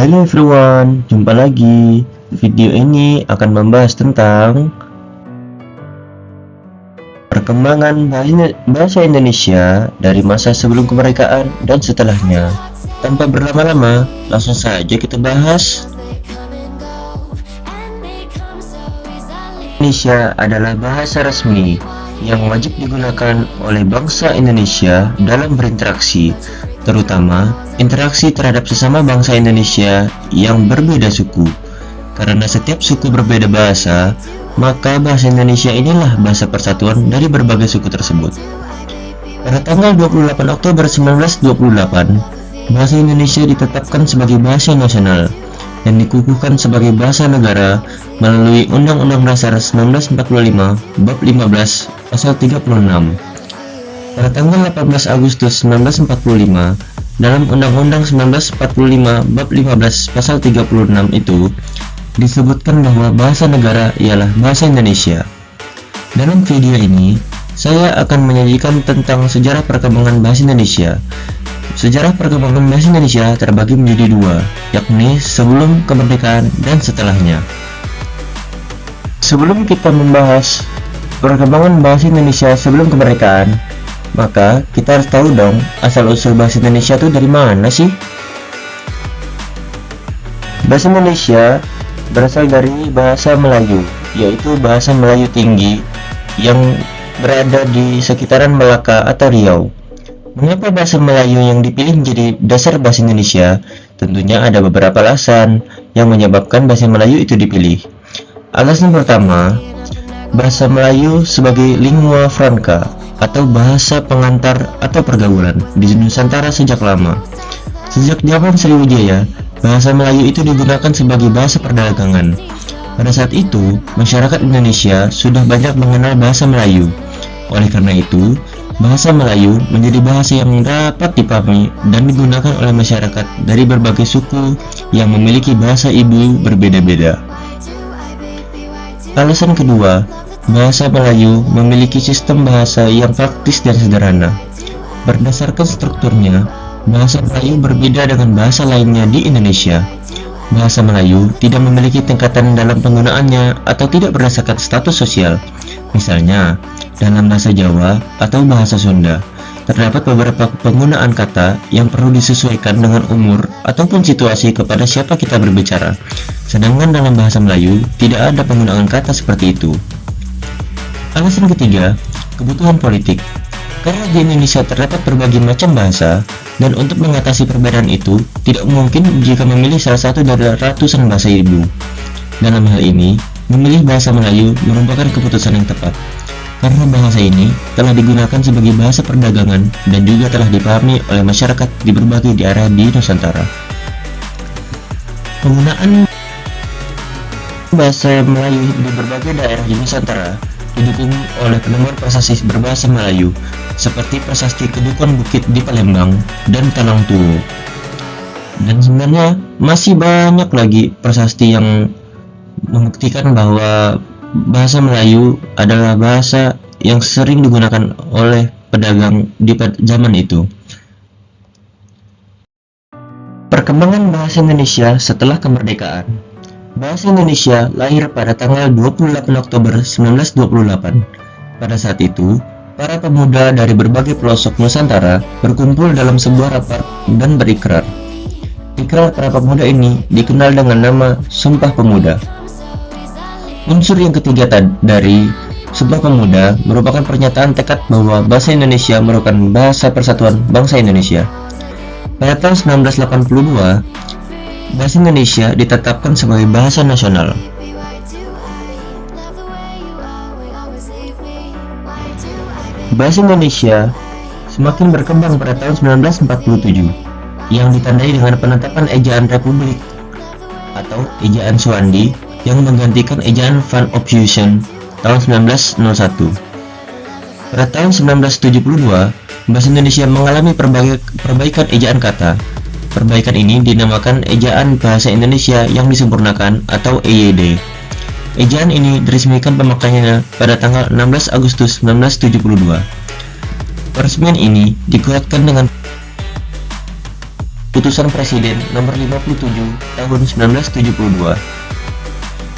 Halo everyone, jumpa lagi. Video ini akan membahas tentang perkembangan bahasa Indonesia dari masa sebelum kemerdekaan dan setelahnya. Tanpa berlama-lama, langsung saja kita bahas. Indonesia adalah bahasa resmi yang wajib digunakan oleh bangsa Indonesia dalam berinteraksi, terutama interaksi terhadap sesama bangsa Indonesia yang berbeda suku. Karena setiap suku berbeda bahasa, maka bahasa Indonesia inilah bahasa persatuan dari berbagai suku tersebut. Pada tanggal 28 Oktober 1928, bahasa Indonesia ditetapkan sebagai bahasa nasional dan dikukuhkan sebagai bahasa negara melalui Undang-Undang Dasar 1945 Bab 15 Pasal 36. Pada tanggal 18 Agustus 1945, dalam Undang-Undang 1945 Bab 15 Pasal 36 itu disebutkan bahwa bahasa negara ialah bahasa Indonesia. Dalam video ini, saya akan menyajikan tentang sejarah perkembangan bahasa Indonesia. Sejarah perkembangan bahasa Indonesia terbagi menjadi dua, yakni sebelum kemerdekaan dan setelahnya. Sebelum kita membahas perkembangan bahasa Indonesia sebelum kemerdekaan, maka kita harus tahu dong asal-usul bahasa Indonesia itu dari mana sih? Bahasa Indonesia berasal dari bahasa Melayu, yaitu bahasa Melayu tinggi yang berada di sekitaran Melaka atau Riau. Mengapa bahasa Melayu yang dipilih menjadi dasar bahasa Indonesia? Tentunya ada beberapa alasan yang menyebabkan bahasa Melayu itu dipilih. Alasan pertama, bahasa Melayu sebagai lingua franca atau bahasa pengantar atau pergaulan di Nusantara sejak lama. Sejak zaman Sriwijaya, bahasa Melayu itu digunakan sebagai bahasa perdagangan. Pada saat itu, masyarakat Indonesia sudah banyak mengenal bahasa Melayu. Oleh karena itu, bahasa Melayu menjadi bahasa yang dapat dipahami dan digunakan oleh masyarakat dari berbagai suku yang memiliki bahasa ibu berbeda-beda. Alasan kedua, bahasa Melayu memiliki sistem bahasa yang praktis dan sederhana. Berdasarkan strukturnya, bahasa Melayu berbeda dengan bahasa lainnya di Indonesia. Bahasa Melayu tidak memiliki tingkatan dalam penggunaannya atau tidak berdasarkan status sosial. Misalnya, dalam bahasa Jawa atau bahasa Sunda, terdapat beberapa penggunaan kata yang perlu disesuaikan dengan umur ataupun situasi kepada siapa kita berbicara. Sedangkan dalam bahasa Melayu, tidak ada penggunaan kata seperti itu. Alasan ketiga, kebutuhan politik. Karena di Indonesia terdapat berbagai macam bahasa, dan untuk mengatasi perbedaan itu, tidak mungkin jika memilih salah satu dari ratusan bahasa ibu. Dalam hal ini, memilih bahasa Melayu merupakan keputusan yang tepat. Karena bahasa ini telah digunakan sebagai bahasa perdagangan dan juga telah dipahami oleh masyarakat di berbagai daerah di Nusantara. Penggunaan bahasa Melayu di berbagai daerah di Nusantara didukung oleh penemuan prasasti berbahasa Melayu seperti prasasti Kedukuhan Bukit di Palembang dan Talang Tuo. Dan sebenarnya masih banyak lagi prasasti yang membuktikan bahwa bahasa Melayu adalah bahasa yang sering digunakan oleh pedagang di zaman itu. Perkembangan bahasa Indonesia setelah kemerdekaan. Bahasa Indonesia lahir pada tanggal 28 Oktober 1928. Pada saat itu, para pemuda dari berbagai pelosok Nusantara berkumpul dalam sebuah rapat dan berikrar. Ikrar para pemuda ini dikenal dengan nama Sumpah Pemuda. Unsur yang ketiga dari Sumpah Pemuda merupakan pernyataan tekad bahwa bahasa Indonesia merupakan bahasa persatuan bangsa Indonesia. Pada tahun 1982, bahasa Indonesia ditetapkan sebagai bahasa nasional. Bahasa Indonesia semakin berkembang pada tahun 1947, yang ditandai dengan penetapan ejaan Republik atau ejaan Suwandi yang menggantikan ejaan Van Ophuijsen tahun 1901. Pada tahun 1972, bahasa Indonesia mengalami perbaikan ejaan kata. Perbaikan ini dinamakan Ejaan Bahasa Indonesia yang Disempurnakan atau EYD. Ejaan ini diresmikan pemakaiannya pada tanggal 16 Agustus 1972. Peresmian ini dikuatkan dengan Keputusan Presiden Nomor 57 Tahun 1972.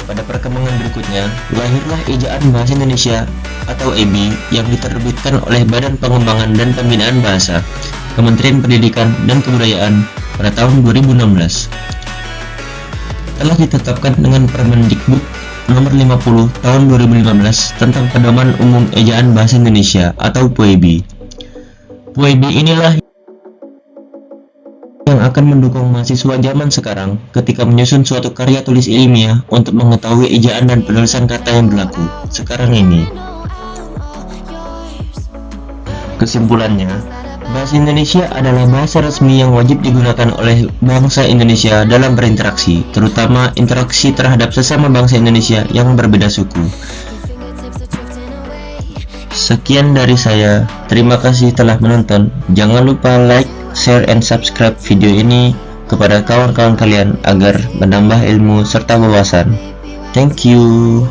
Pada perkembangan berikutnya, lahirlah Ejaan Bahasa Indonesia atau EBI yang diterbitkan oleh Badan Pengembangan dan Pembinaan Bahasa, Kementerian Pendidikan dan Kebudayaan pada tahun 2016. Telah ditetapkan dengan Permendikbud Nomor 50 Tahun 2015 tentang Pedoman Umum Ejaan Bahasa Indonesia atau PUEBI. PUEBI inilah yang akan mendukung mahasiswa zaman sekarang ketika menyusun suatu karya tulis ilmiah untuk mengetahui ejaan dan penulisan kata yang berlaku sekarang ini. Kesimpulannya, bahasa Indonesia adalah bahasa resmi yang wajib digunakan oleh bangsa Indonesia dalam berinteraksi, terutama interaksi terhadap sesama bangsa Indonesia yang berbeda suku. Sekian dari saya, terima kasih telah menonton. Jangan lupa like, share, and subscribe video ini kepada kawan-kawan kalian agar menambah ilmu serta wawasan. Thank you.